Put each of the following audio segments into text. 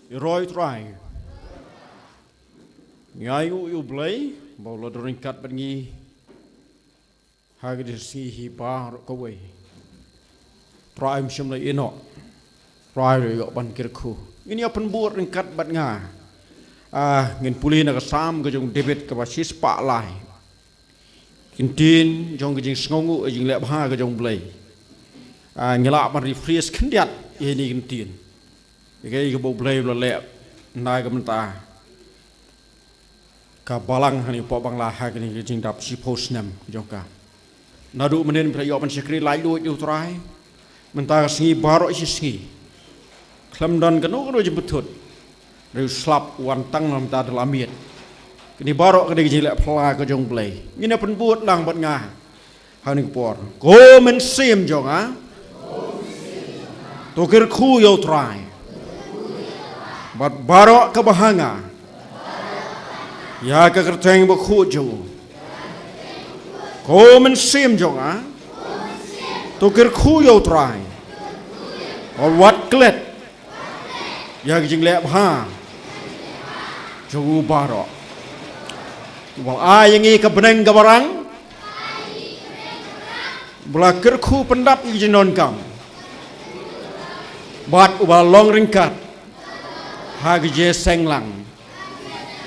Roy try. Ngai u blay, bao lo ringkat bengi. Hagis hi pa kawai. Try msyam la ino. Try yo ban kirku. Ini apan buat ringkat bat nga. Ngin puli na kasam ke jong debit ke basis pak lai. Kintin jong ke jing sngongu jing lep ha ke jong blay. Ngelak man refresh kendiat ini kintin. Ikai ke bau blay lo lep nai ke mentah. Ka balang hani po bang lah ha ke ni jing dap si post nam jong ka. Nadu menen prayo pan sekri lai lu yu try. Mentah singi barok isi singi. Klam dan kanu kanu jemput. Riu slap wan tang nam ta dalamit. Kini barok kini jing lep pla ke jong blay. Ini pen buat lang bat nga. Hani por. Go men sim jong ah. Tokir ku yo try. Bat barok ke bahanga. Ya ke kerteng bakhu jo. Ko men sim jong ah. Tokir ku yo try. Or what klet. Ya ke jing lep ha. Jo barok. Wal yang i ke beneng ke barang. Belakir ku pendap i jinon kam. Bat ubah long ringkat. Hagi je senglang.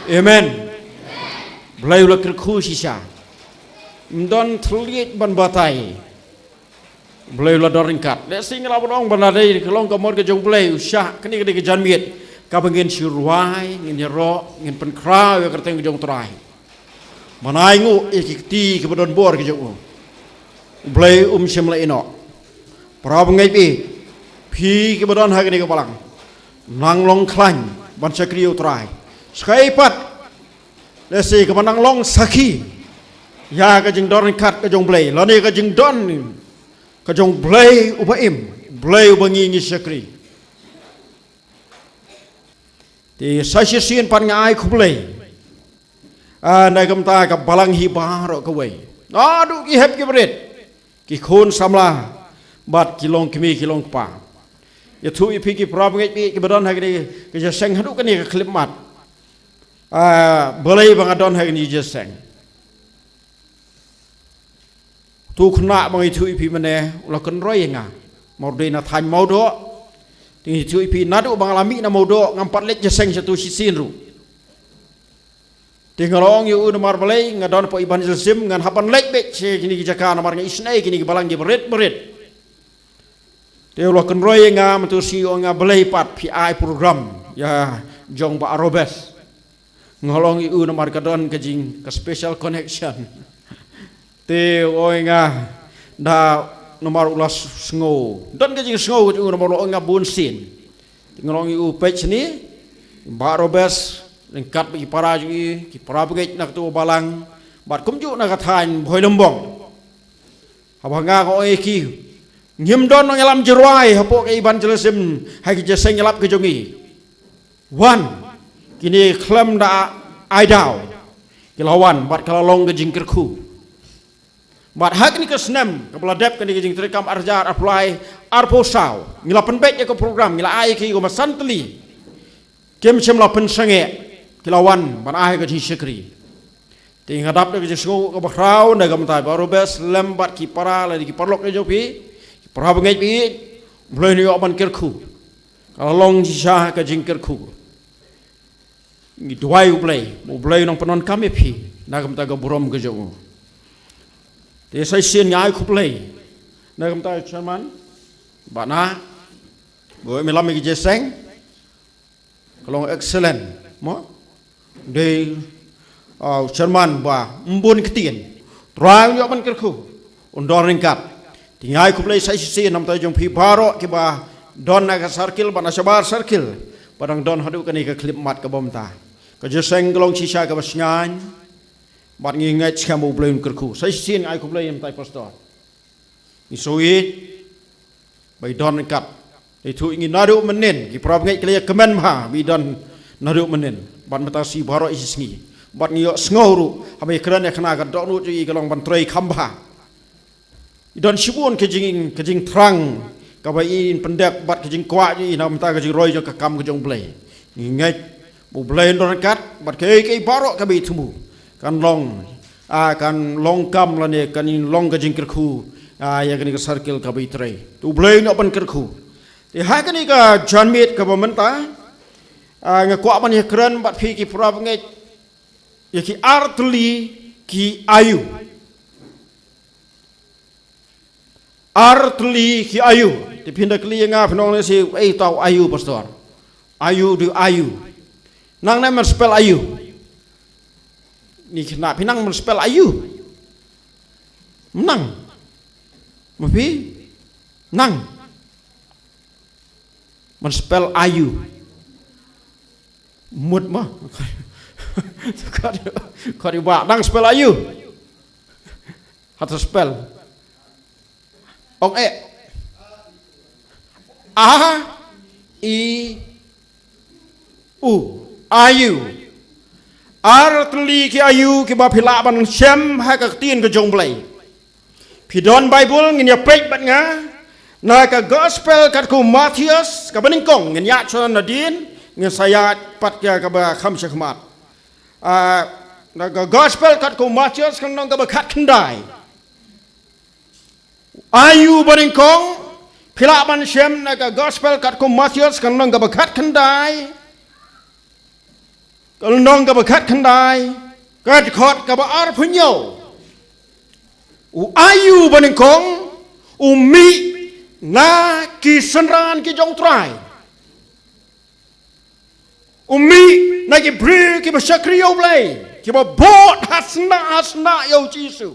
Amen. Belai ulah kerku sisa. Mdon terlihat ban batai. Belai ulah doringkat. Dek singlah berong banadai kelong kamor ke jong belai usah kini ke janmiet. Kabengin siruai, ngin yerok, ngin penkrau yang kerteng ke jong terai. Manaingu ikiti ke badon bor ke jong. Belai semla ino. Prabu ngai pi ke badon hagi ni ke balang. Nang long klan ban sakri utrai skai pat lesi ke nang long saki ya ke jing don kat ke jong blay lo ni ke jing don ke jong blay ubaim blay ubangi ngi sakri ti sasien pan ngai ku blay nai kam ta ka balang hi bar ke wei adu ki hep ki bret ki khon samla bat kilong kimi kilong pa ya tu ipi ki prab ngai pi ki badon hagni ke jaseng hadu kan ni ke klip mat boleh bang adon hagni jaseng tu khna bang itu ipi mane ulah kan roy nga morde na than mau do ti tu ipi nadu bang alami na mau do ngampat lek jaseng satu sisin ru tingalong yu na mar balai ngadon po iban sim ngan hapan lek be che kini ki jaka na mar ngai isnai kini ki balang ge berit dia ulah kenroy nga mentu si nga belai pat PI program ya jong ba arobes ngolong iu nomor kadon kejing ke special connection te oi nga da nomor ulas sngo don kejing sngo ku nomor nga bunsin ngolong iu page ni ba arobes lengkap ki para ji ki para bege nak tu balang bat kumju nak than bhoi lombong abanga ko oi ki Nyim don ngelam jeruai hapok ke iban jelesim hai ke seng ngelap ke jongi. Wan kini klam da aidau. Kilawan bat kalalong ke jingkerku. Bat hak ni ke senam ke beladap ke jing terekam arjar apply arposau. Ngilapen bet ke program ngila ai ki go masantli. Kem sem lapen sange kilawan ban ai ke jing sekri. Ting hadap ke jing sko ke bakrau na gam tai baru bes lembat ki para la ki parlok ke jopi. Prabu ngai pi boleh ni oban kerku kalau long jisah ke jingkerku ni duai boleh nong penon kami pi nagam taga burom ke jong te sai sien ngai ku play nagam taga chairman bana go melam ki jeseng kalau excellent mo de chairman ba mbun ketien trai ni oban kerku undor ringkat Tingai ku play sai sisi nam ta jong pi baro ki ba don na ka circle ba na sabar circle padang don hadu ka ni ka clip mat ka bomta ka je seng glong sisa ka basnyan bat ngi ngai chamu play kerku sai sisi ngai ku play nam ta pastor ni soi bai don kat itu ingin nadu menen ki prab ngai klia kemen ma bi don nadu menen bat mata si baro isngi bat ngi yo sngoru habai kran ya khna ka donu ji glong ban trei khamba Don sibun kejing terang kabai in pendek bat kejing kuat ni nam ta kejing roy jo kakam kejong play ngay bu blain don kat bat ke barok ka bi tumu kan long kam la ne kan long ka jingkir khu ya kan ka circle ka bi tre tu blain open kir khu ti ha kan ka John Mead ka bamenta nga kwa ban kran bat phi ki prab ngai ya ki artli ki ayu artli ki ayu ti pinda kli nga phnong si tau ayu pastor ayu du ayu nang na man spell ayu ni kena pinang man spell ayu nang mapi nang man spell ayu mut mah kau di bawah nang spell ayu atau spell ok a i u ayu artli ki ayu ki ba phila ban sem ha ka tin ka jong blai pidon bible ngin ya pek bat nga na ka gospel kat ku Matius ka baning kong ngin ya chon nadin ngin sayat pat ka ba kham shakmat na ka gospel kat ku Matius kan nong ka ba khat khandai ayu baning kong phila ban sem na ka gospel kat ku Matius kan nong ka ba khat khandai kalau nong ka bakat kandai kat khot ka ba ar phunyo u ayu baning kong u mi na ki sanran ki jong trai u mi na ki bri ki ba shakriyo blai ki ba bot hasna yo jisu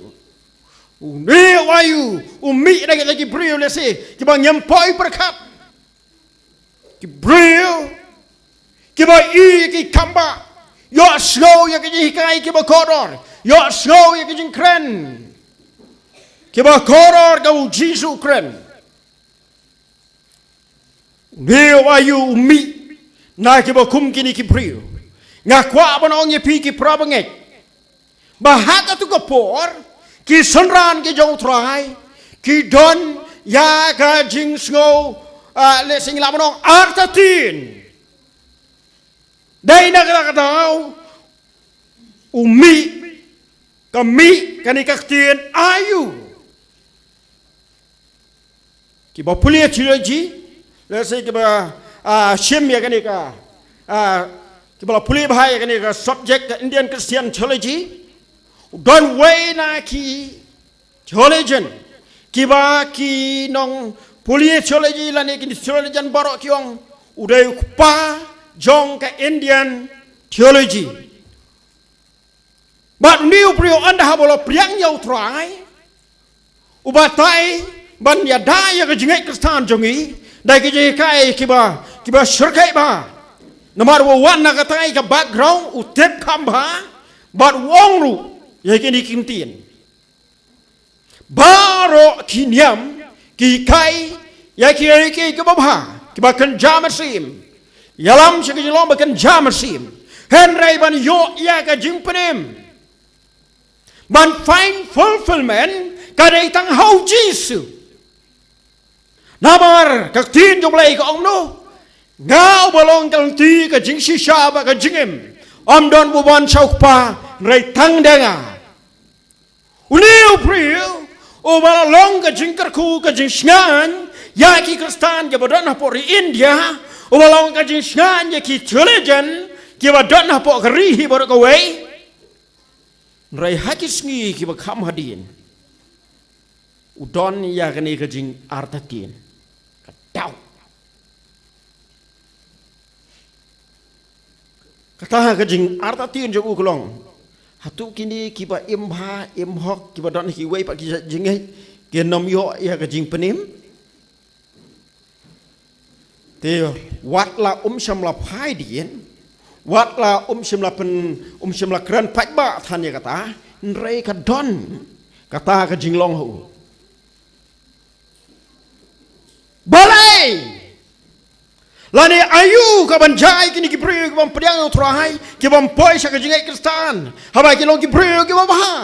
u ne ayu u mi na ki bri le se ki ba nyampoi berkat ki bri ki ba i ki kamba yo slow ya ki kai ki ba koror yo slow ya ki jing kren ki ba koror ka u jisu kren ne ayu mi na ki ba kum kini ki priu nga kwa banong ye pi ki prabanget ba hata tu ko por ki sonran ki jong trai ki don ya ka jing snow le sing la banong artatin đây là cái đâu umi kami kani kaktian ayu ki ba pulia trilogy let's say ki ba shim ya kani ka ki ba pulia bahaya kani ka subject Indian Christian theology don't way na ki theologian ki ba ki nong pulia theology la ni ki theologian barok kyong udai pa jong ka Indian theology but new prio anda habolo priang yau trai ubatai ban ya daya ka jingai kristan jongi dai ki kai kiba shirkai ba nomor 1 na ka tai ka background utep khamba but wong ru ya ki ni kimtin baro kinyam ki kai ya ki ba ki ba kan jamasim yalam sekejap long bakan jamasim henry ban yo ya ka jingpenem ban find fulfillment kadai tang hau jisu nabar ka tin jong lai ka ong no ngao balong kal ti ka jing shisha ba ka jingem om don bu bon chau pa rai tang denga uliu priu o balong ka jing kar khu ka jing sngan ya ki kristan ya bodan por India o balong ka jing sngan ya ki theologian ki bodan por rihi bor ka wei rai hakis ngi ki ba kham hadin udon ya kani ka jing artatin ka tau kata ka jing artatin jo uklong hatu kini ki ba imhok ki ba don ki wei pa ki jing ai ki nom yo ya ka jing penim te wat la sham la phai dien wat la sham la pen sham la kran phai ba than ya kata rei ka don kata ka jing long ho balai lani ayu ka banjai kini ki priyo ki bam priang utrai ki bam poi sa ka jingai kristan haba ki long ki priyo ki bam ha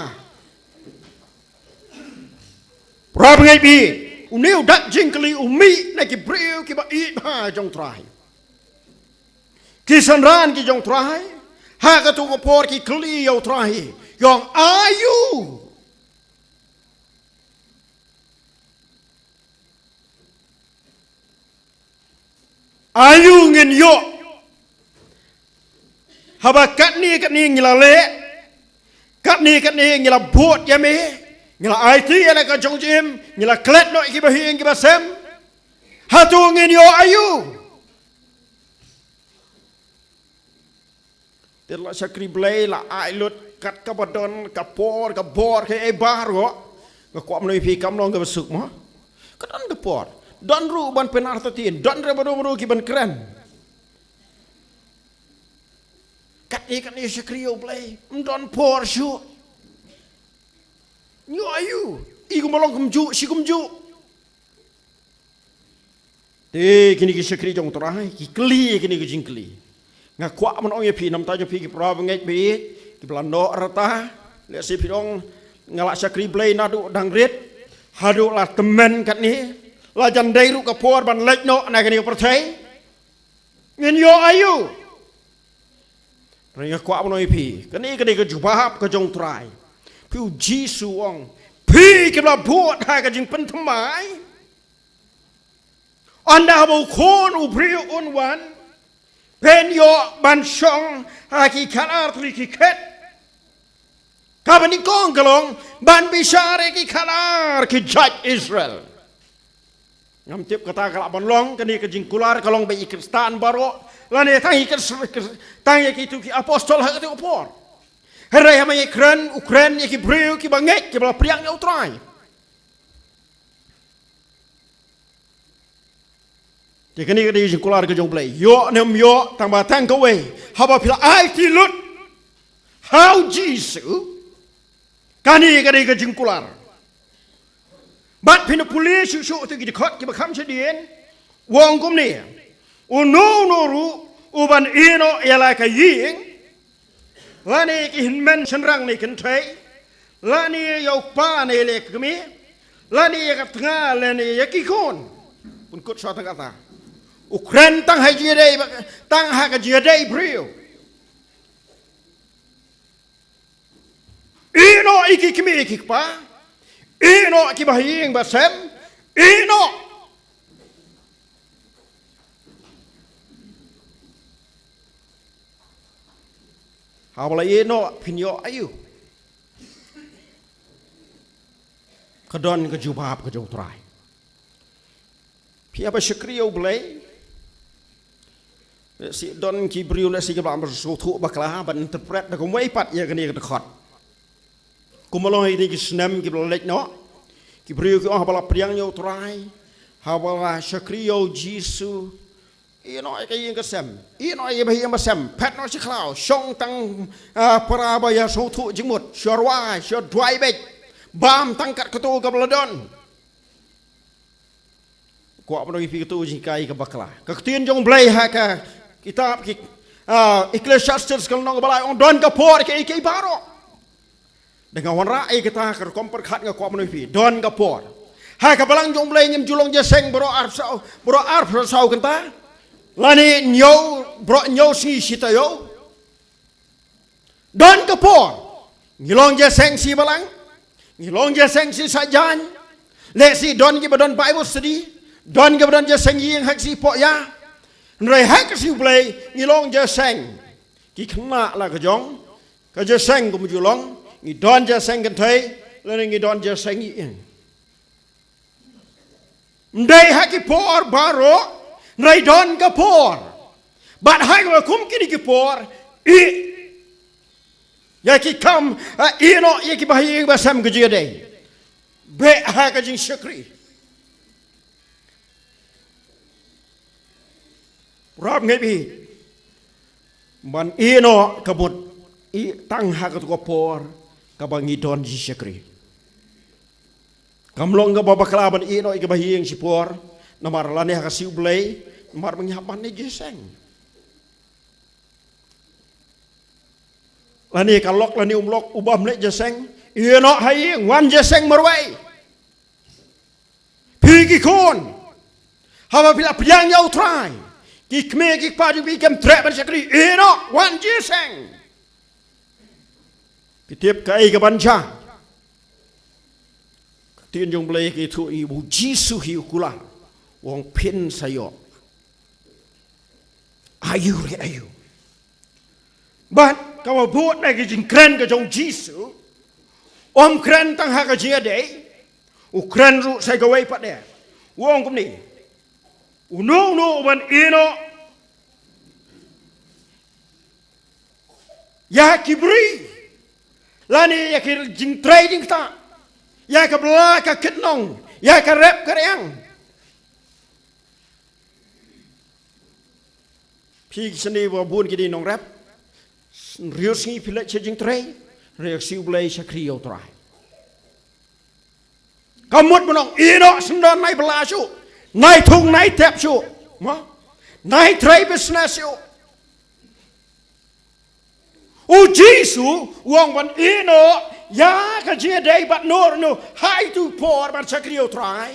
prab ngai bi uniu dak jingkli umi na ki priyo ki ba i ha jong trai Kisan ran ki jong trai. Ha ka tu ko por ki kli yo trai. Yong ayu. Ayu ngin yo. Haba kat ni ngila le. Kat ni ngila buat ya me. Ngila IT ala ka jong jim. Ngila klet no iki bahi iki basem. Hatu ngin yo ayu. Terla sakri blay la ailut kat ka badon ka por ka bor ke e baro. Ka ko amno pi kam long ka besuk mo. Kadan ka por. Don ru ban penartatin. Don re bado ki ban keren. Kat ni sakri yo blay. Don por syu. Nyo ayu. Iku molong kumju si kumju. Te kini ki sakri jong torai ki kli kini ki jingkli. Nga kwa man ong ye pi nam ta jo pi ki pra ngej bi ki blando rata le si pi ong ngala sakri blay nadu dang rit hadu la temen kat ni la jan dai ru ka por ban lek no na kini percay ngin yo ayu nga kwa man ong ye pi kini ka jubahap ka jong trai pi jisu ong pi ki bla buat ha ka jing pen thamai anda bo kon u brio on wan pen yo ban song haki kalar tri ki ket kabani kong galong ban bisare ki kalar ki judge Israel ngam tip kata kala ban long kani ke jingkular kalong be kristan baro lane tangi ke tangi ki tu ki apostol ha tu opor herai hama Ukraine ki brio ki bangek ki bla priang yo trai kini kini jingkular ke jong play yo nem yo tang ba tang ko we haba pila ai ti lut how jisu kani ke jingkular bat pina police su tu ki khot ki ba kham chedien wong kum ni u no ru u ban ino yala ka ying lani ki hinmen senrang ni kan thai lani yo pa ne le kmi lani ka tnga lani ki kon pun kut sa tang kata Ukraine tang hai jidai tang ha ka jidai brio ino iki kimi iki pa ino ki bahing basem ino hawala ino pinyo ayu kadon ka jubab ka jotrai pia ba shakriyo blay si don ki brio le si ka ba so thu bakla ban interpret da ko mai pat ya kani ka khot kumalo ini ki snam ki lek no ki brio ki bala priang yo trai hawala shakriyo jisu ino ai ka yin ka sem ino ai ba yin ba sem pat no si klau shong tang para ba ya so thu jimut shorwa shor dry bek bam tangkat ketu ka bladon ko apno ki ketu jikai ka bakla ka tien jong blai ha ka kitab ki Ecclesiastes kalau nong balai on don ka por ke baro dengan wanra ai kita ka kompor khat nga ko apno fi don ka por ha ka balang jong blai nyem julong je seng bro arf sau kenta lani nyo bro nyo si sita yo don ka por ngilong je seng si balang ngilong je seng si sajan le si don ki badon bible study don ki badon je seng ying hak si po ya nrai hak si blay ngilong je seng ki khna la ka jong ka je seng kum julong ngi don je seng kan thai le ngi don je seng ying ndai hak ki por baro nrai don ka por bat hak wa kum ki por I ya ki kam ino ya ki bahi ba sam ge de be ha ka jing shakri rap ngebi man ino kabut I tang ha ka ko por ka bangi don ji shakri kamlong ga babakla ban ino I ka bahi si por namar lane ha ka si blay namar manghapan ni jeseng lani kalok lani umlok ubam le jeseng ino hai wan jeseng marwai pigi kon haba pila piang yau trai ki kme ki pa ju bi kem tre ban sakri eno wan jeseng ki tiep kai ka ban cha tiên jong blei ki thu i bu jisu hi kula wong pin sayo ayu but kawa buat na ki jing kren ka jong jisu kren tang ha ka jia de kren ru sai ka wei pat de wong kum ni no ban ino ya kibri lani ya ki jing trading ta ya ka bla ka kitnong ya ka rep ka yang pi sini wa bun ki di nong rep riu singi pila che jing trade riu siu blai sakrio trai kamut monong ino sendon nai bla su nai thung nai tep su ma nai trade business su jisu wong ban ino ya ka je dei bat no hai tu por ban sakrio trai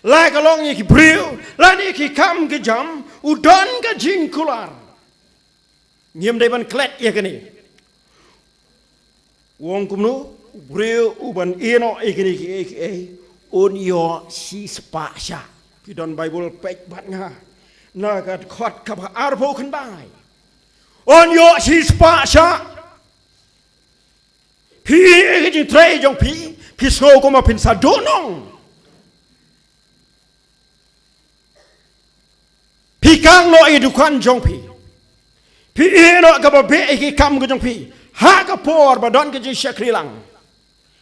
la ka long ki brio la ni ki kam ke jam don ka jing kular nyem dei ban klet ya kani wong kumno brio ban ino ikini ki on yo si spa sha ki don bible page bat nga na ka khot ka arbo kan bai on yo si spa sha pi ki trai jong pi so ko ma pin sa donong pi kang no i dukan jong pi ino ka ba be ki kam ko jong pi ha ka por ba don ke ji shakri lang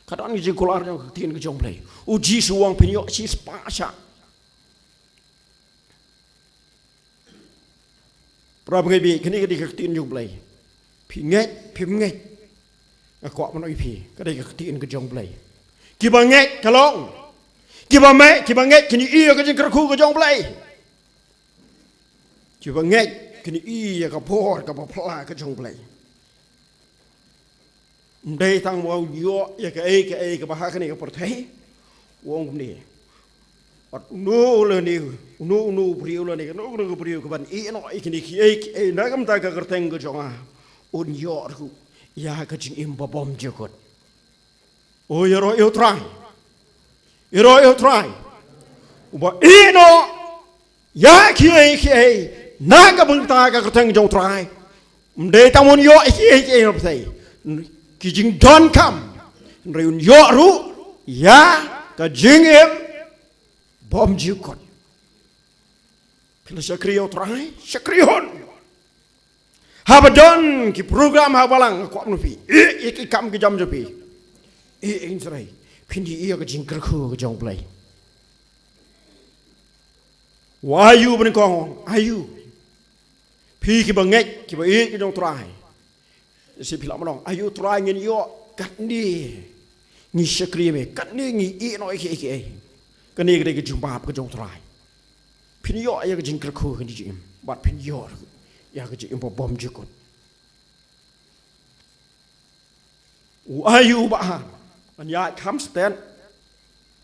ka don ji kular jong tin ke jong play jisu wong pin yo si spa sha Prab ngai bi kini ke tin jong play pi ngai ko man oi pi ka dei ka tin ke jong play ki ba ngai ka long ki ba ngai kini i ka jing ku ka jong play ki ba ngai kini i ka por ka ba pla ka jong play dei tang mo yo ya ka ka ba ha ka ni ka por thei wong ni at no le ni no brio le ni no brio ka ban i no ikini ki na kam ta ka kerteng ka jong a on yo ku ya ka jing im ba bom je kot o yo try uba ino ya ki na ka bang ta ka kerteng jong try de ta mon yo ki no sai ki jing don kam reun yo ru ya ka jing im bom je kot pila sakrio try sakrihon habadon ki program habalang ko amnu pi ki kam ki jam jopi insrai phindi ka jing kerku ka jong play wayu ben kong ayu pi ki banget ki ba ki jong try si pila monong ayu try ngin yo kat ni sakri me kat ni no ki kan ni ke jumpa ka jong try phin yo ka jing kerku ka ni jim bat phin yo ya ka jing bom jikot ayu ba an ya kam stand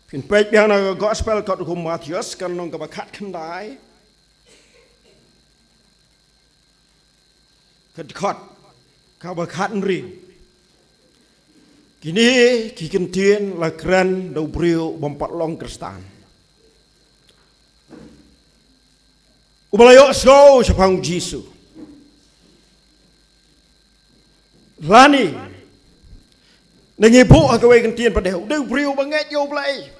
phin page biang na gospel ka ku Matthews kan nong ka ba khat kan dai ka khot ka ba khat ri kini ki kan tien la kran do brio bom pat long kristan ubalayo so sapang jisu lani nangi bu ka we kan tien pa deu do brio ba ngai yo blai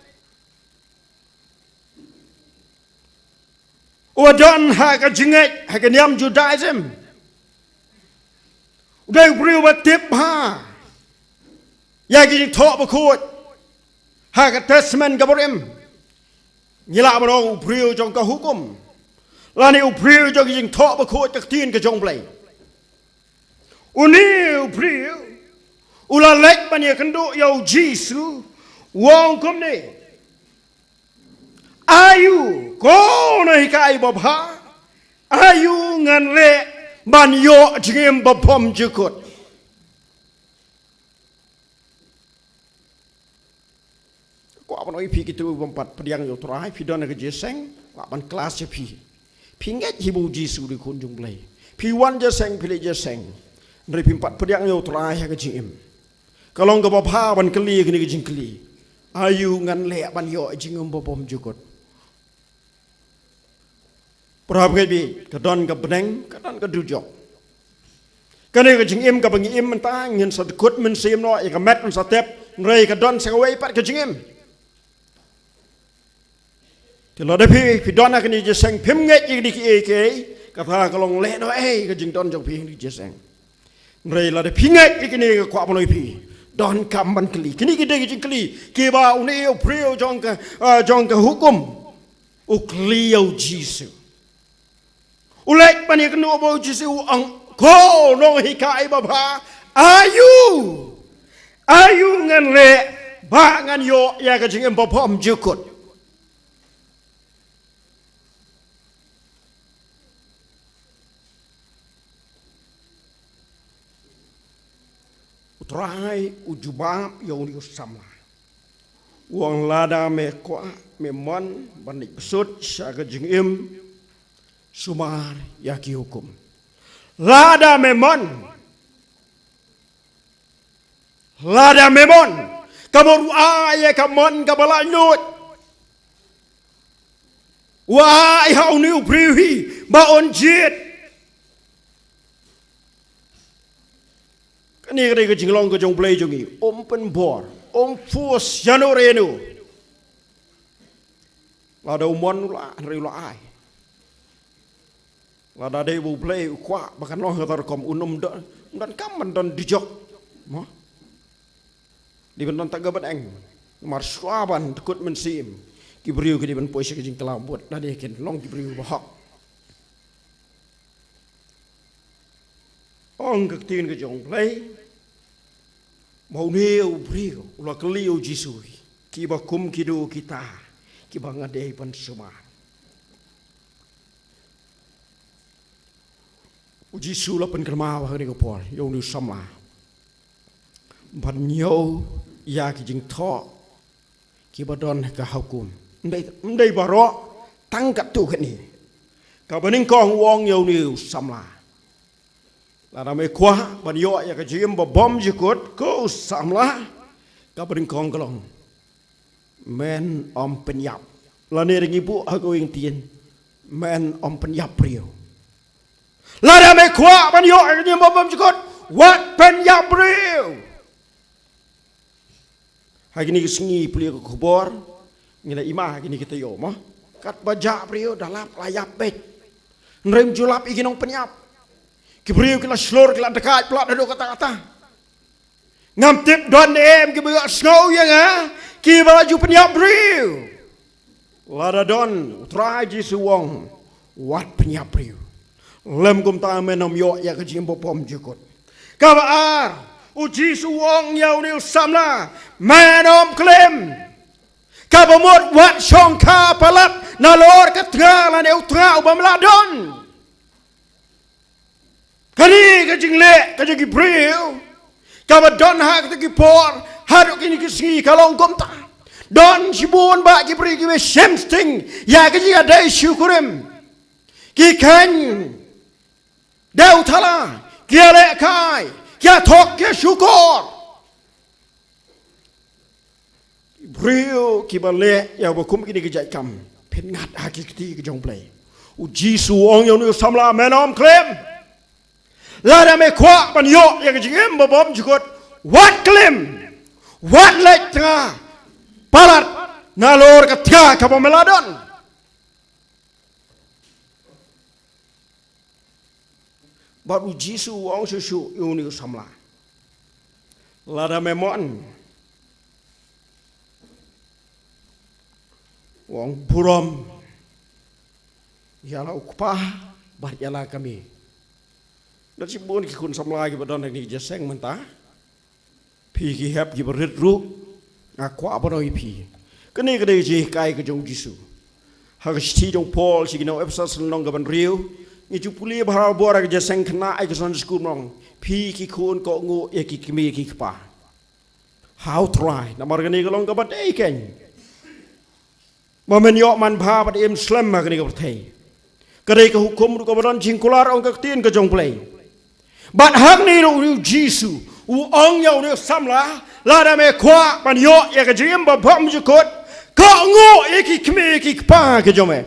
don ha ka jingai ha ka nyam judaism do brio ba tip ha ya ki tho ba khot ha ka testament ka borim nyila ba no brio jong ka hukum lani brio jong ki tho ba khot ka tien ka jong blai Uniu priu ula lek banya kendo yau jisu wong kom ne ayu ko na hikai babha ayu ngan le ban yo jingem bapom jukut ko apa noi pi kitu bompat pediang yo trai pi don ke jeseng ko ban kelas pi pingat hibu Jisu di kunjung play piwan je seng pilih je seng dari pimpat pediang yo terakhir ke jim kalau enggak bapa ban keli kini ke jing keli ayu ngan le ban yo jing bopom jukut perhap ke bi kedon ke beneng kedon ke dujok kene ke jing im ke bangi im mentang ngin sadkut men sim no ya ke met men satep ngrei kedon sengawai pat ke jing im Tilo depi pidona kini jeseng pimnget yang diki kata kalau le no ke jing don jong pi di jeseng ngrei la de pinget kini kwa monoi pi don kamban keli kini kita jing keli kiba uni prio jong ke hukum ukliau Jisu ulek pani kenu bo Jisu ang ko no hikai baba ayu ngan le ba ngan yo ya ke jing bopom jukut Trai ujubab yang diusama. Uang lada mekwa memon bandit besut syaga jingim sumar yaki hukum. Lada memon kamu ruaya kamon kabalanyut. Wah hau niu priwi baon jit. Ni kena jinglong ke jong play jongi open bor force janorenu lada umon la rilo ai lada de bu play kwa bahkan lo ngatar kom unum dan kaman dan dijok mo di benton tagabat eng mar swaban tekut mensim kibriu ke di ben poise ke jing kelambut da de ken long kibriu bahak ong ke tin ke jong play mau neu brio ulah keliu Jisu kiba kum kidu kita kiba ngadei pan semar Jisu la pen kerma wa ni ko pol yo ni sama ban nyo ya ki jing tho kiba don ka hukum ndai baro tangkat tu ni ka baning kong wong yo ni sama Lada me kuah banyo ya ke jim bom jikut ko samlah ka bering kong kelong men om penyap lane ring ibu aku ing tien men om penyap prio lada me kuah banyo ya ke jim bom jikut wat penyap prio hari ni sengi prio ke kubor ngila imah gini kita yo mah kat baja prio dalam layap bet nrem julap iginong penyap Kibriu kila slur kila dekat pelak dadu kata-kata. Ngam tip don em kibriu snow yang kiba laju penyap briu. Lada don utrai Jisu wong wat penyap briu. Lem kum ta menom yo ya ke jim bopom jukut. Kaba ar Jisu wong yau ni samla menom klem. Kaba mot wat songka palat nalor ke tengah la ne utra ubam ladon. Kani kajing le kajing kibriu kaba don hak te kipor haduk ini kisingi kalong komta don sibun ba kibriu kiwe semsting ya kajing ada syukurim kikan dau thala kia le kai kia tok kia syukur kibriu kibale ya bakum kini kejai kam pengat hakikati kejong play Jisu ong yang nu samla menom klem Lada me kwa ban yo yang jingem bom jukut wat klem wat lek tengah palat nalor ketika ka meladon baru Jisu wong susu uni samla lada me mon wong burom yala ukpah bar yala kami dan si bon ki kun samla ki badon ni jeseng mentah pi ki hep ki berit ru akwa bodoi pi kene kede ji kai ke jong Jisu ha sti jong Paul si no episode nong gaban riu ni jupuli bahara bora ke jeseng kena ai ke son school nong pi ki kun ko ngu e ki kimi ki pa how try na mar kene kelong gaban dei ken momen yo man bha bad em slam ma kene ko thei Kadai ke hukum ru kabaran jingkular ong kaktin ke jong play. Bat hang ni ru Jisu u ong yau ni samla la da me kwa ban yo ya ke jim ba bam jukot ka ngo iki kme iki pa ke jome.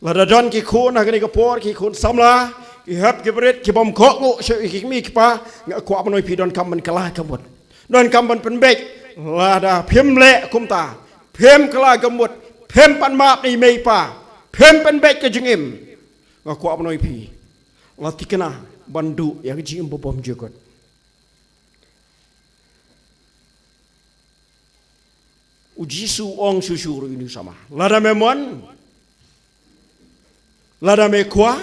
La da don ki khon ha ke por ki khon samla ki hap ki bret ki bom ko ngo se iki mi ki pa nga kwa banoi pi don kam ban kala kamut. Don kam ban pen bek la da phim le kum ta phim kala kamut phim pan map ni mei pa phim pen bek ke jingim nga kwa banoi pi la tikena bandu ya ke jingim bom jukot. Jisu ong susuru ini sama. Lada memon, lada mekwa.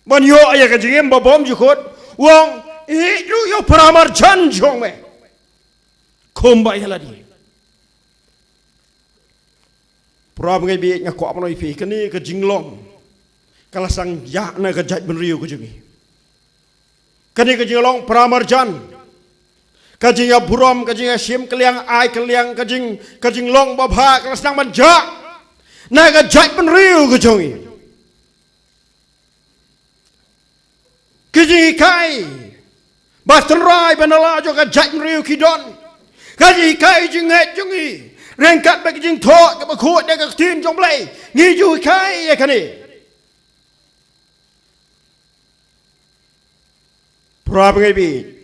Banyo ayah kejengem babom jukut. Wong itu yo peramar janjong me. Komba ya ladi. Peram ngai bi ngako apa noi pi kini kejinglong. Kalau sang ya na kejat benriu kejengi. Kini kejinglong peramar jan. Kajing ya buram, kajing ya sim keliang ai keliang kajing long babha kelas nang manja. Na kajat penriu kejongi. Kajing kai. Baston rai benala jo kajat penriu kidon. Kajing kai jinget jongi. Rengkat bagi jing thok ke bakut de ka tin jong play. Ngi ju kai ya kani. Pra pengai bi.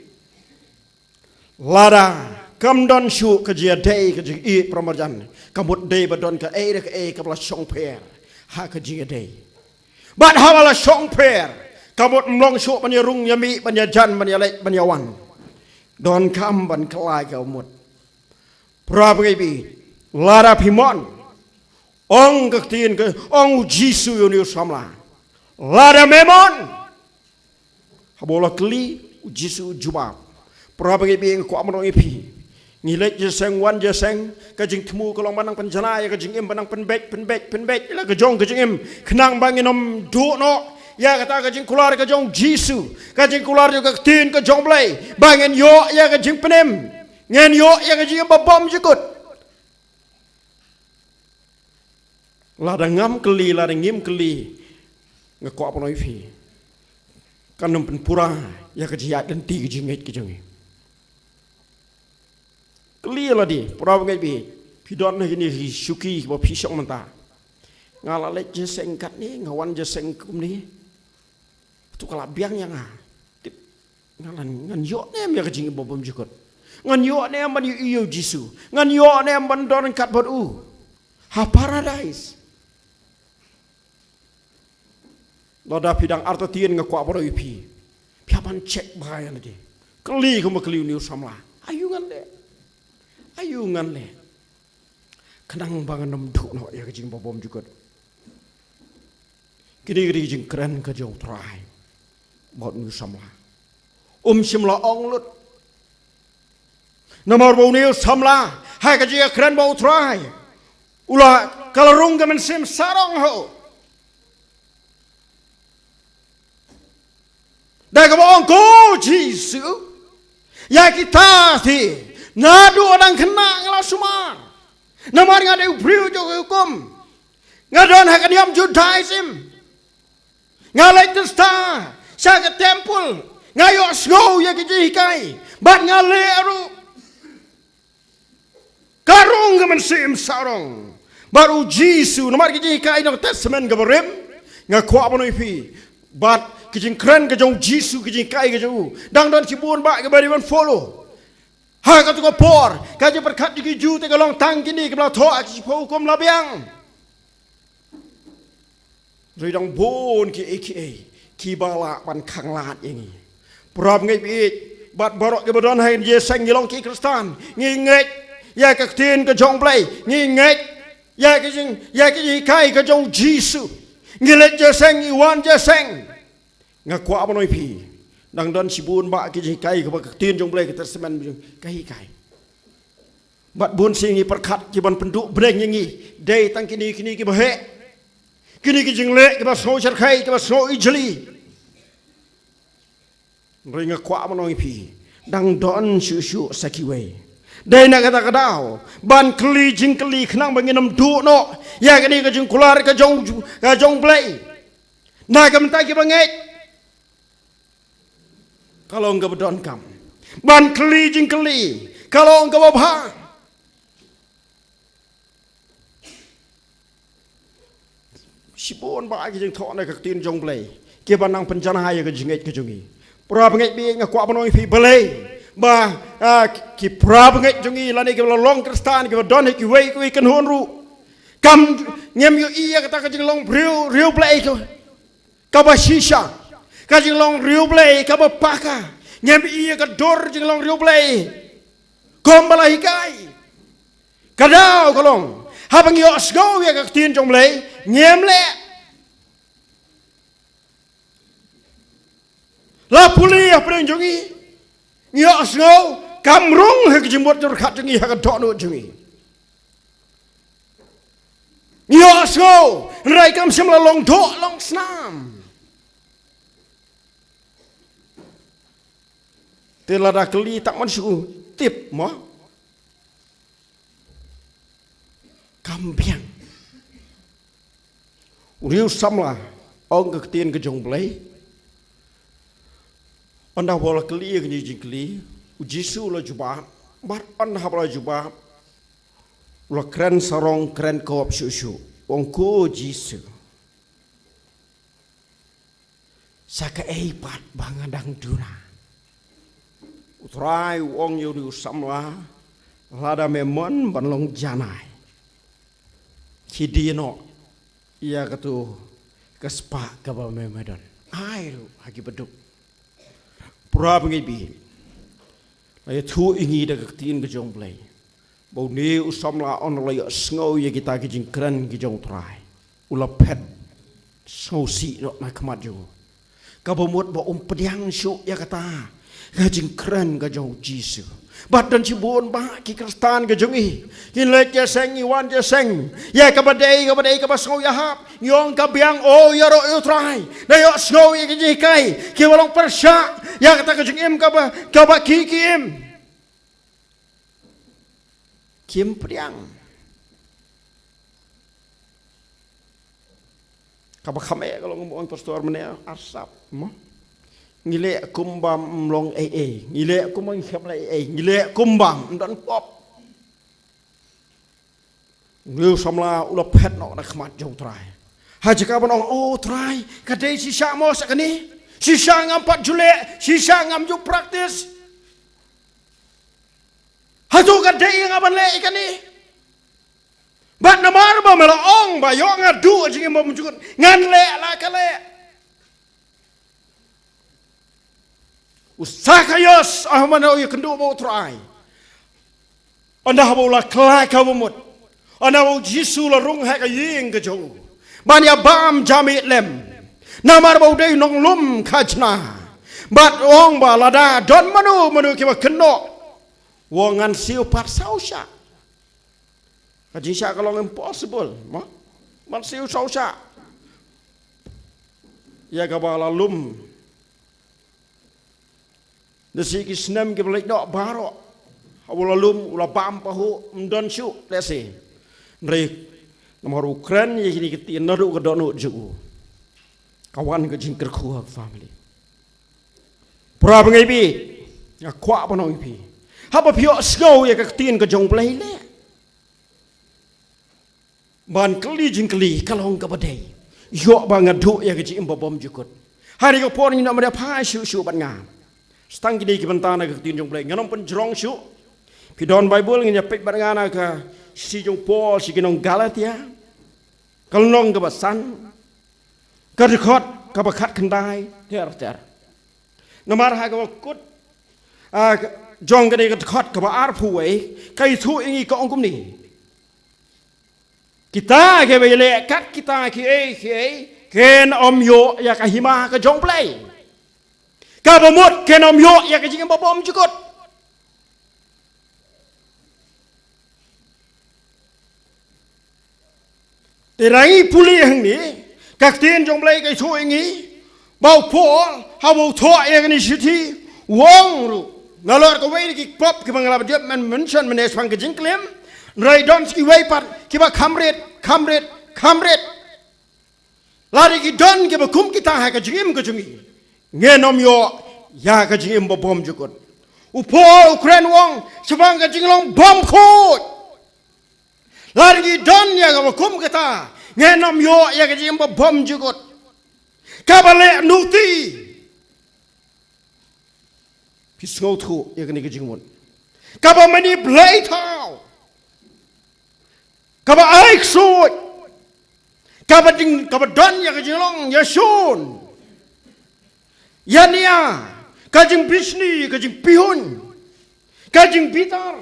Lada kam don shu ke jia day ke jia i pramarjan kamut day badon ke bla song per ha ke jia day bat hawala song per kamut mlong shu ban rung yami ban jan ban lek ban wan don kam ban klai ke mut pra ngai bi lada pimon ong ke tin ke ong Jisu yo samla lada memon habola kli Jisu jubab Prabagai bing ko amano ipi ngilek je seng wan je seng kajing temu kolong manang penjana ya kajing im banang penbek la kajong kajing im kenang banginom du no ya kata kajing kular kajong Jisu kajing kular juga tin kajong play bangin yo ya kajing penem ngen yo ya kajing babom jikut la ngam keli la ngim keli ngako amano ipi kanum penpura ya kajing dan ti kajing ngit kajing Keli lah di, pura ngai bi, pidon ni suki, bawa pisang mentah. Ngalalek je sengkat ni, ngawan je sengkum ni, tu kalau biang yang ngalan ngan yo ni yang kecing bom jukut, ngan yo ni yang mani iyo Jisu, ngan yo ni yang bandon kat baru, ha paradise. Loda pidang arto tien ngakwa pura ipi, piapan cek bahaya ni, keli kamu keli ni samla, ayungan deh. Ayungan le kenang bangan nom duk no ya kejing bom juga kiri jing keren ke jauh try bot nu samla simla ong lut nomor bau ni samla hai kejing keren bau try ulah kalarung gamen sim sarong ho dah ke bong ko Jisu ya kita ti Nadu orang kena ngalah sumar. Namar ngade ubriu jo hukum. Ngadon hakan yam Judaism. Ngalai testa. Sa temple. Ngayo snow ya kijikai. Bat ngale aru. Karung gaman sim sarong. Baru Jisu namar kijikai no testament gabarim. Ngakwa bono ipi. Bat kijing keren ke jong Jisu kijikai ke jong. Dang don cibun ba ke bari man follow. Ha kau tu kau por, kau je berkat di keju te kalong tang kini ke belah thok aki hukum labiang. Ridang bon ki AKA ki bala pan khang lat yang ni. Prab ngai bi bat barok ke badon hai je sang yelong ki Kristan. Nginget ya ke tin ke jong play, nginget ya ke kai ke jong Jisu. Ngilet je sang iwan je sang. Ngakwa apa noi pi. Dang don sibun ba ki kai ke tin jong play ke tersemen kai bat bun singi perkat ki ban penduk breng ngi dei tang kini ki bahe kini ki jingle ke ba so char khai ke ba so ijli ringa kwa manoi pi dang don shu sakiwe Dai nak kata kadau ban keli jing keli kenang banginam du no ya kini ka jing kular ka jong play na ka mentai ki bangai kalau engkau bedon kam ban keli jing keli kalau engkau babha sibon ba ki jing thok na ka tin jong play ki ban nang penjana ya ka jingai ka jungi pra bangai bi ngakwa banoi fi balai ba ki prab ngai jungi lani ki long kristan ki don ki wei ki kan hon ru kam nyem yu iya kata ka jing long riu play ko ka ba shisha ka jing long riu play ka ba paka nyem iya ka dor jing long riu play kom bala hikai kadao kolong habang yo sgo ya ka tin jong play nyem le la puli apa yang jungi Nyo snow kamrung hek jimot jor khat jungi hak dok no jungi. Nyo snow rai kam sim la long dok long snam. Tela dak li tak man su tip mo. Kampiang. Riu samla ong ke tien ke jong play. Anda bola keli yang ni jingkeli, ujisu la jubah, bar anda bola jubah, la keren sarong keren koop susu, ongko jisu. Saka eipat bangadang duna. Utrai wong yudi usamla, lada memon banlong janai. Kidino, ia katu kespa kaba memedon. Airu hagi beduk. Pura bengai bi, laya tu ingi dah ketin kejong play. Bau ni usam la on laya sengau ya kita kejing keren kejong try. Ula pet sosi nak nak kemat jo. Kau muat bau pediang syuk ya kata kejing keren kejong jisu. Badan cibun bah ki kristan kejong i. Kinlek ya seng iwan ya seng. Ya kabadai kabasengau ya hap. Yong kabiang oh ya ro yo try. Na yo sengau ya kejing kai. Ki walong persyak. Ya kata kejeng im kaba ki im kim priang kaba khame kalau ngomong pastor mene asap mo ngile kumbam long ngile kumang kham lai ngile kumbam dan pop ngil samla ula pet no na khmat jong trai ha jika ban oh trai kadai si sha mo sakani sisa ngam 4 Julai, sisa ngam juk praktis. Hatu kadai ngaban le ikan ni. Bat namar ba melong ba yo ngadu jingi mo mujukut ngan le la kale. Usakayos ahmano yo kendu mo try. Anda habola klai ka mumut. Anda mo jisu la rung ha ka ying ka jong. Ban ya bam jamit lem. Namar bau dei nong lum kajna, bat wong balada don manu kiba keno, wongan siu par sausha, kajisha kalau impossible, man siu sausha, ya kabala lum, desi kisnem kiba lek dok baro, awala lum ula bam pahu mdon siu lesi, nrek nomor Ukraine ya kini kita naru kedonu jugu. Kawan ke jingker kuah family. Pura bengai bi, ya kuat pun orang bi. Haba piok sengau ya ketin ke jong play le. Ban keli jingkeli kalau orang kebadai. Yok banget duk ya kecik bom jukut. Hari ke pon nak mereka pai syu ban ngam. Stang kini kebentana ke ketin jong play. Nganong penjerong syu. Pidon Bible ngnya pek ban ngana ke si jong Paul si kinong Galatia. Kalau nong kebasan. Kadekot kabakat kendai ter. Namar ha kabakut jong kadai kadekot kabar puai kai thu ingi ka ongkum ni. Kita ke bele kat kita ke ken om yo ya ka hima ka jong play. Ka bomut ken om yo ya ka jing bom jukut. Terangi puli hang ni các tiên trong lấy cái chuỗi nghĩ bao phố hao bao thọ em cái này thì wong ru ngalor ko wei ki pop ki mangala dia men mention menes pang ke jingklem rai don ki wei pat ki ba kamret lari ki don ki ba kum kita ha ka jingim ko jungi ngenom yo ya ka jingim bo bom jukot upo Ukraine wong sebang ka jinglong bom khot lari ki don ya ka ba kum kita ngenom yo ya ka jingim bo bom jukot kabale nuti pisngau thu ya ka ni ka jingmon kaba mani blai thao kaba aik suit kaba don ya ka jinglong ya shun ya nia kajing bisni kajing pihun kajing bitar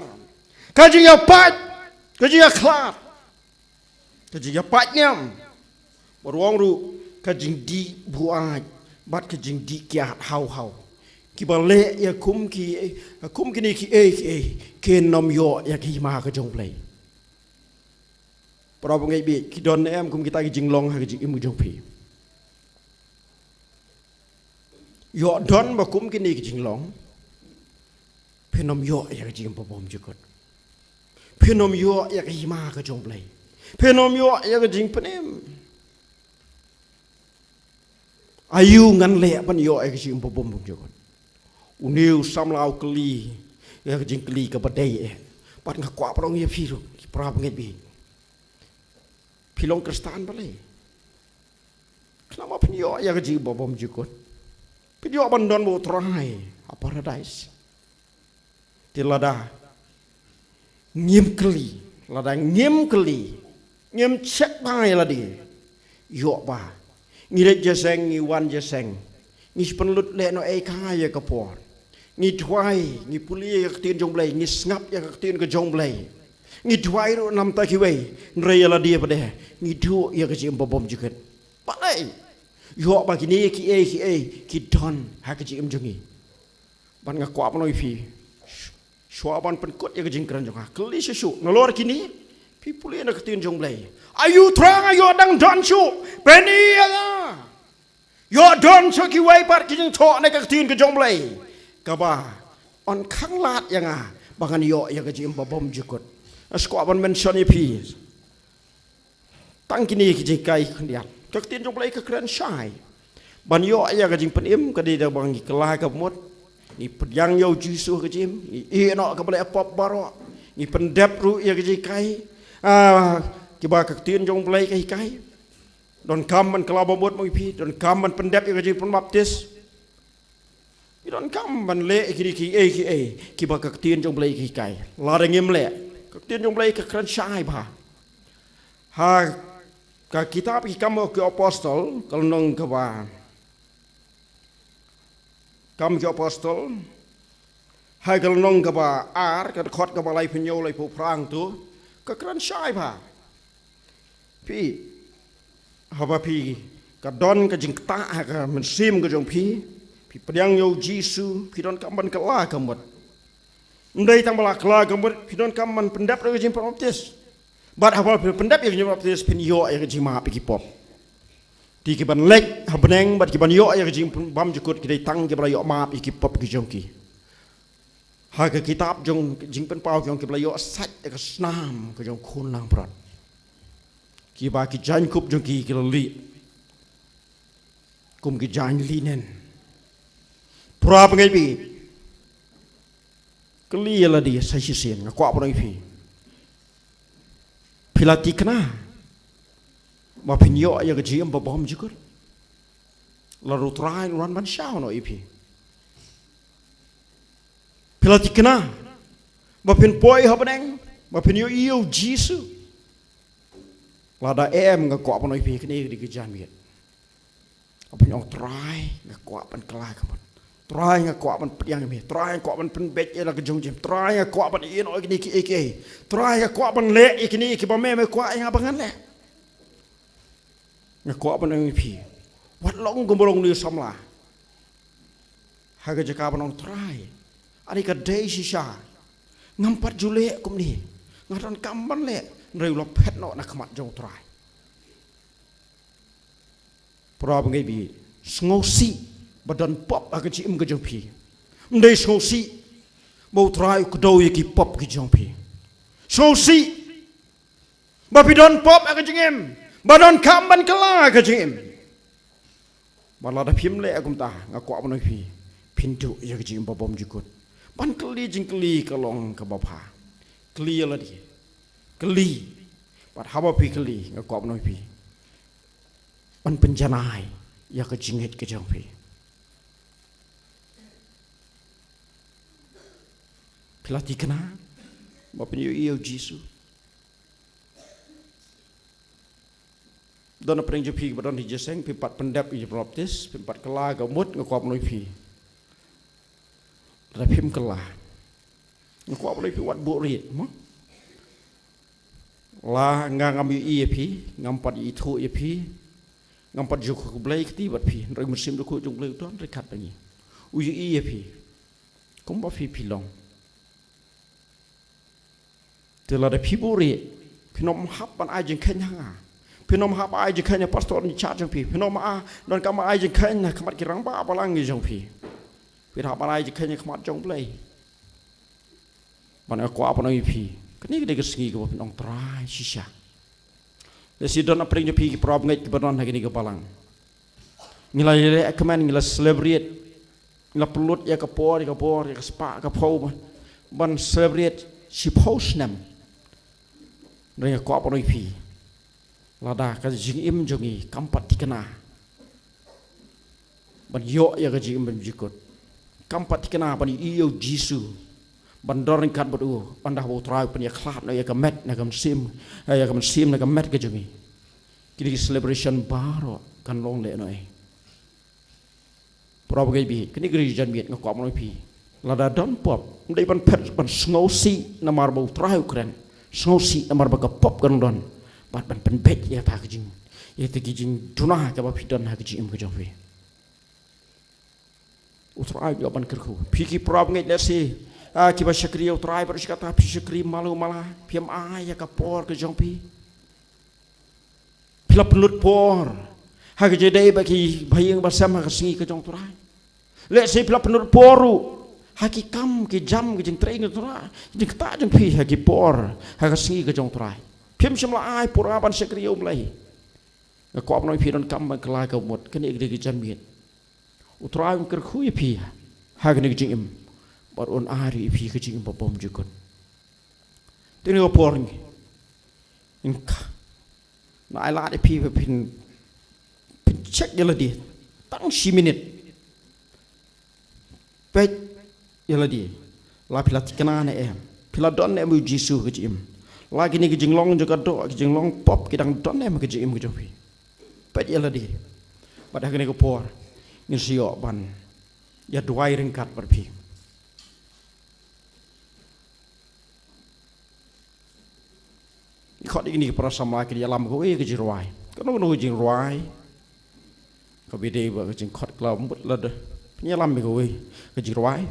kajing ya pat kajing ya klat kajing ya pat nyam beruang ru kajing di buat bat kajing di kiat hau kibale ya kum kini ki nom yo ya ki ma ka jong play pra ngai bi ki don em kum kita ki jinglong ha ki imu jong pi yo don ma kum kini ki jinglong penom yo ya ki jing bom jukot penom yo ya ki ma ka jong play penom yo ya ki jing penem ayu ngan le pan yo ya ki jing bom jukot uniu samlau keli ya ki jing keli ka badai pat nga kwa prong ye phiru ki pra ngai bi pilong kristan balai kenapa penyo ya gaji bom jukut penyo bandon bo trai paradise tilada ngim keli ngim cek bai ladi yo ba ngire jeseng ngi wan jeseng ngi penlut le no e ka ya kapor ngi twai ngi puli ya tin jong blai ngi ngap ya tin ke jong blai ngi twai ro nam ta ki wei nreyala dia pade ngi du ya ke jim bom jukut balai yo ba kini ki don ha ke jim jungi ban nga kwa panoi fi shwa ban pen kot ya ke jing kran jonga kli shu ngalor kini pi puli na ke tin jong blai ayu trang ayo dang don shu peni ya yo don so ki wei par ki jing tho na ke tin ke jong blai ka ba on khang lat ya nga bangan yo ya ke jim bom jukut Askwaban mention pi tang kini ki jikai dia kak tin jong play ka kran shai ban yo ya ka jing penim ka di da bang kelah ka mot ni pedyang yo jisu ka jim ni no ka bale pop baro ni pendep ru ya ka jikai ki ba kak tin jong play ka hikai don kam man kala bomot mo pi don kam man pendep ya ka jing pun baptis don kam man le ki ba kak tin jong play ka hikai la ngim le tiên trong đây các kran sai ba ha ka kitab ki kam ke apostol kal nong ka ba kam ke apostol hai kal nong ka ba ar ka khot ka ba lai phnyo lai pu prang tu ka kran sai ba pi ha ba pi ka don ka jing ta ka men sim ka jong pi pedang yo jisu pi don kam ban ka la ka mot ndai tang bala kla gambar pidon kam man pendap ro jim baptis bat hafal pendap ya jim baptis pin yo ya jim ma pi pop ti ki ban lek habneng bat ki ban yo ya jim bam jukut ki dai tang ki bala yo ma pi pop ki jong ki ha ka kitab jong jing pen pau jong ki bala yo sat ka snam ka jong khun lang prat ki ba ki jan kup jong ki li kum ki jan linen pra pengai bi keli la dia sai sisen nga kwa pronoi phi pilati kana ma pinyo ya gaji am bom jukut la ru trai ran ban shao no ipi pilati kana ma pin poi habneng ma pinyo yêu jisu la da em nga kwa pronoi phi kini di kejan miet apa nyong trai nga kwa pan kala kaman try nga kwa man piang mi try kwa man pen bet ela ke jong jim try nga kwa man in o kini ki eke try nga kwa man le ikini ki ba me kwa nga bangan le nga kwa man ang pi wat long gombolong ni samla ha ga jaka banong try ani ka dei shisha ngampat jule kum ni ngaran kamban le reu lo phet no na khamat jong try prob ngai bi ngosi badan pop aga chi im ga jong pi ndai ngosi bau trai kedau ye ki pop ki jong pi so si ba pi don pop ka jingem ba don kam ban kala ka jingem ba la da phim le akum ta nga kwa ban pi pintu ye ka jing ba bom jikut ban kli jing kli ka long ka ba pha kli la di kli ba haba pi kli nga kwa ban pi ban penjanai ya ka jinghet ka jong pi Pilati kena, bapa ni iyo Yesus. Dan apa yang jepi kepada ni jeseng, pimpat pendap ia baptis, pimpat kelah gamut ngekuap noipi. Dan pim kelah, ngekuap noipi wat burit, mah. Lah ngambil iya pi, ngampat itu iya pi, ngampat joko kubelai ketibat pi, rai musim doko joko kubelai tuan rekat lagi. Uyu iya pi, kumpa pi pilong. Telah ada piburi, pinom hapan aja kenya, pinom hap aja kenya pastor ni cacang pi, pinom dan kamu aja kenya kamat kirang ba apa lagi jong pi, pinom hapan aja kenya kamat jong play, mana aku apa lagi pi, kini kita kesini ke pinom terai sisa, jadi dan apa yang pi prob ngai kebenaran lagi ni kebalang, nilai kemen nilai celebrate, nilai pelut ya kapor ya kespa kapau, ban celebrate si post nam. Mereka kuat pun ipi, lada kerja jing im jongi kampat dikena, ban yo ya kerja im berjikut, kampat dikena ban iyo Yesus, ban dorang kat beru, ban dah bau terai ban ya kelat na ya kemet na sim na kemet kerja jongi, kini celebration baru kan long le noi, pura bagai bi, kini kerja janmiat ngak kuat pun ipi, lada don pop, dari ban pet ban snowsi namar bau terai keren. Snowsi namar baga pop kan don, ban penbet ya tak jing, ya tak jing tunah jawab hidan hak jing ke jawab. Utrai jawaban kerku, piki prob ngai lesi, kiba syakri utrai bersikata pi syakri malu malah, piam ya kapor ke jawab. Pila pelut por, hak jadi bagi bayang bersama kesingi ke jawab utrai. Lesi pila pelut poru. Haki kam ke jam ke jeng tering tu lah, jeng tak jeng pi haki por, haki singi ke jong trai. Pim semula ai por aban sekriu mulai. Ngakau apa noi pi dan kam kelai kau mut, kini ikut ke jam biat. Utrai mungkin kui pi, haki ni ke jeng im, baru on ari pi ke jeng im bom jukun. Tini kau por ni, ingka, na ai lari pi pin cek je lah dia, tang 10 minit. Pet ialah dia, lah pila tikana ne pila don ne mu Yesus ke jim, lagi ni ke jinglong juga doa ke jinglong pop kidang don ne ke jim ke jopi, pet ialah dia, pada kini ke por, ni siok ban, ya dua ringkat berpi, ikut ini ke perasaan lagi dia lam kowe ke jirwai, kalau nu jirwai, kau beda buat ke jingkot kelam but lah dah, penyelam kowe ke jirwai.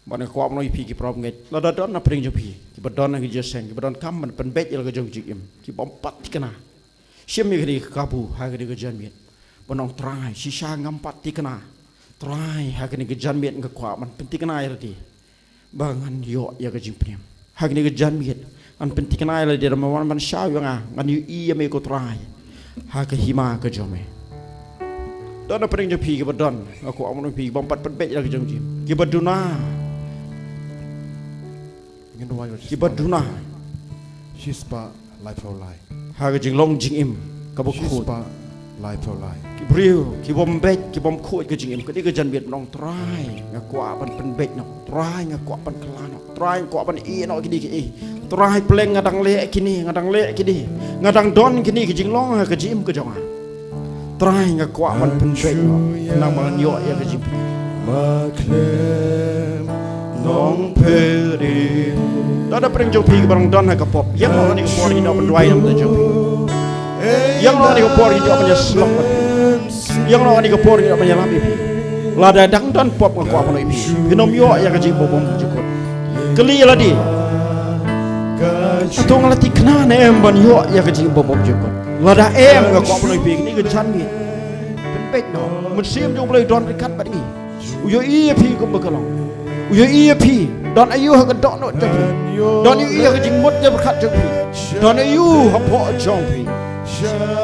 Mana kuat menoi pi ki prob ngai, lada don na pring jopi, ki badon na ki jeseng, ki badon kam man penbet il ke jong jim, ki bompat tikena. Siam ni ke kabu, ha ke ke janmiet. Banong try, sisa ngampat tikena. Try ha ke ke janmiet ke kuat man pentikena ir di. Bangan yo ya ke jimprem. Ha ke ke janmiet, an pentikena ir di ramawan man syau nga, ngan yu I me ko try. Ha ke hima ke jome. Don na pring jopi ki badon, aku amun pi bompat penbet il ke jong jim. Ki baduna kibat duna Shispa life for life. Haga jing long jing im kabuk Shispa life for life. Kibriu kibom bet kibom khoi ke jing im kadi ke jan biet nong try ngakwa ban pen bet nong try ngakwa ban kelano try ngakwa ban I no kidi ki try pleng ngadang le kini ngadang don kini ke jing long ha ke jim ke jonga try ngakwa ban pen bet nang man yo ya ke jim maklem nong peri ada pering jopi ke barang don ke pop yang orang ni ke por ini apa dua yang jopi yang orang ni ke por ini apa nyeslok yang orang ni ke por ini apa nyelapi lada dang don pop ke apa no ipi pinom yo ya ke jibo bom jukut keli lah di tu ngalati kena ne ban yo ya ke jibo bom jukut lada ke apa no ipi ni ke janmi penpek no musim jo boleh don dekat bat ni uyo I pi ko bekalong Uya iya pi don ayu ha kan don no jong pi don iya ka jing mot ya berkat jong pi don ayu ha po jong pi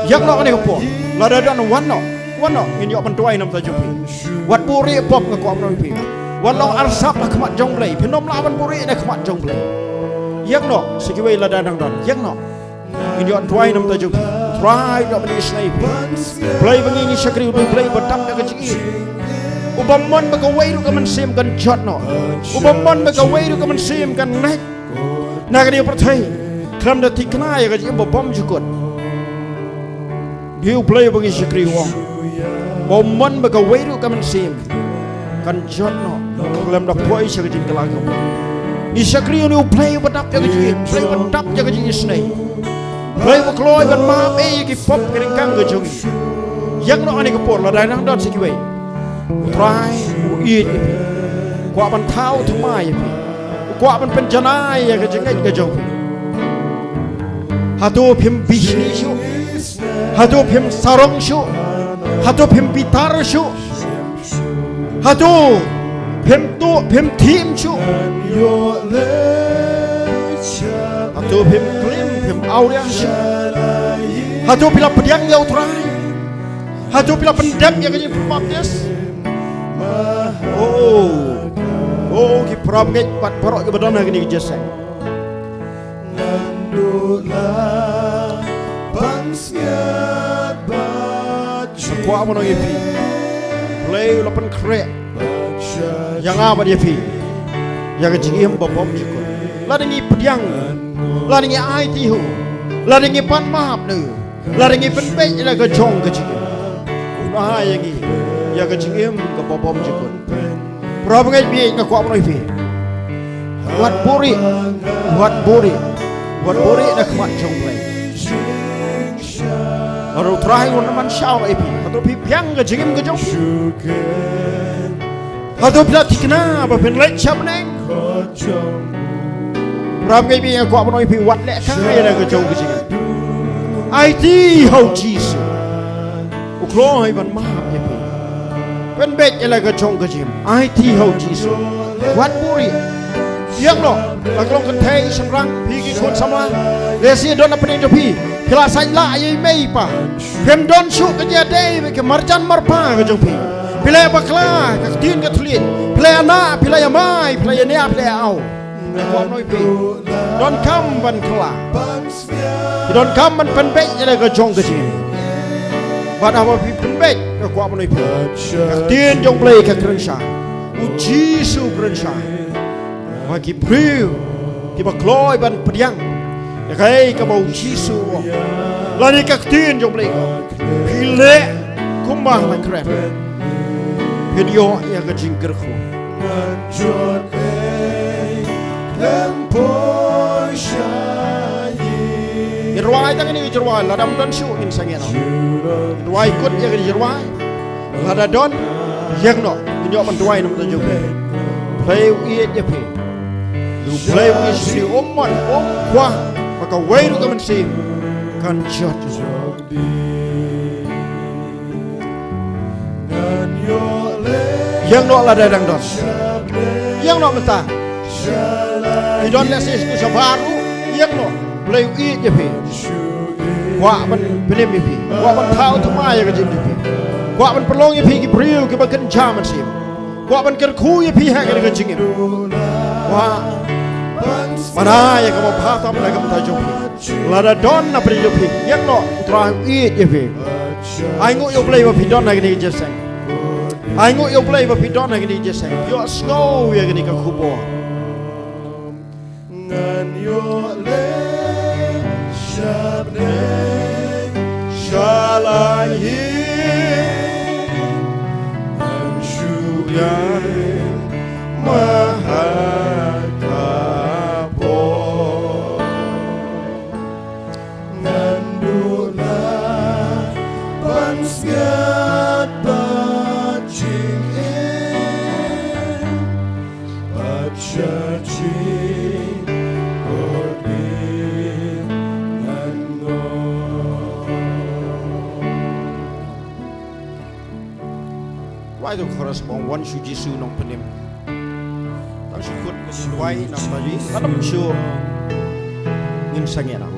yak no ni po la da don wan no ngin yo ban tuai nam ta jong pi wat buri pop ka ko am no pi wat long arsap ka mat jong blai phenom la ban buri na ka mat jong blai yak no sikiwei la da dang don yak no ngin yo tuai nam ta jong pi try do ban isnai pi play bangi ni sakri do play batam da ka jing Ubamon magaway ro kaman sim kan jot no Ubamon magaway ro kaman sim kan nek Nagadi pertai Kram da tikna ya gaji bom jukut Diu play bagi sakri wong Ubamon magaway ro kaman sim kan jot no Kram da poi sa gaji kalaga Ni sakri ni play badap ya gaji play badap ya gaji isnai Play bakloy ban maap ki pop kering kang gaji Yang no ani kapor la dai nang dot sikiwei Try eat Kwa ban thao thmai Kwa ban pen janai ya ka jengai ka jong Hatu phim bishni shu Hatu phim sarong shu Hatu phim bitar shu Hatu phim thim shu Hatu phim klim phim auria shu Hatu pila pediang yau try Hatu pila pendam ya ka jeng baptis Oh, ki prab ke pat parok ke badan hari ni jeseng. Nandulah bangsiat baji. Kuat mana ye pi? Play lapan krek. Yang apa dia pi? Yang jingim bapom jikut. Ladengi pediang, ladengi IT hu, ladengi pan mahap nu, ladengi penpej ila ke jong ke jingim. Unah yang ini. Ya ka jingim ka bopom jikun pro ngai bi ka ko noi bi wat buri na kmat jong play aro try on man shao ai bi atau pi piang ka jingim ka jong atau pla tikna ba pen lek cham neng pro ngai bi ka ko noi bi wat lek ka ya ka jong ka jingim ai ti ho jisu u klo hai ban ma Pen bet ela ka chong ka jim ai ti ho jisu wat buri yang no la klong kan thai samrang pi ki khon samla le si don apne to pi kila sai la ai mei pa phem don shu ka je dei be ke marjan marpa ka jong pi pile bakla ka tin ka thulin pile ana pile ya mai pile ya ne pile au ko noi pi don kam ban kla don kam ban pen bet ela ka chong ka jim But our people make a quamony Tin jong play ka krensha U jisu krensha Wa ki priu Ki ba kloy ban pediang Ya kai ka ba u jisu Lani ka tin jong play Pile kumbah la krep Pedio ya ka jingker ko Manjot ei Lempoy Irwai tang ini irwai ladam don shu in sangena irwai kut ya ke irwai lada don yang no inyo man tuai nam ta jong play wi ye pe you play wi si omman om kwa maka wai ru kaman si kan jot yang no lada dang don yang no mata i don lesis ku sabaru yang no play wi ye pe Kwa ban penim pi, kwa ban thao thmai ya jim pi, kwa ban pelong ye pi ki priu ki ba kan chaman sim, kwa ban ker khu ye pi ha ka jingim, kwa mana ya ka ba pha tam la ka ta jong, la da don na pri pi, yang no tra eat ye pi, ai ngo yo play ba pi don na ni jeseng, ai ngo yo play ba pi don na ni jeseng, yo snow ye ni ka khu bo, ngan yo le Shall I hear and Shuyan Mahakapo Nandula Bansgat Bajing in Bajajing Kodin Nango Why do correspond one should Jisu nong penim sikut ngin duai nam bayi kadam syu ngin sangena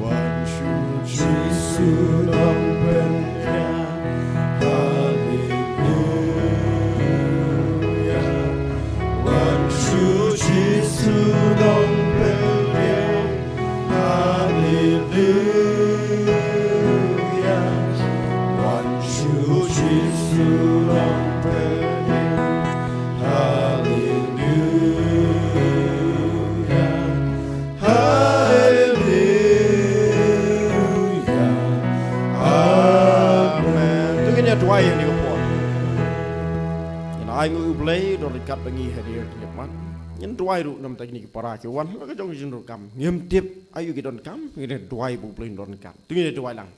duai yang dikepon. Yang ai ngu ublay do rikat bangi hadir nyaman. Yang duai ru nam tagi ni para kewan, laga jong jin ru kam. Ngem tip ayu ki don kam, ngene duai bu blin don kam. Tu ngene duai lang.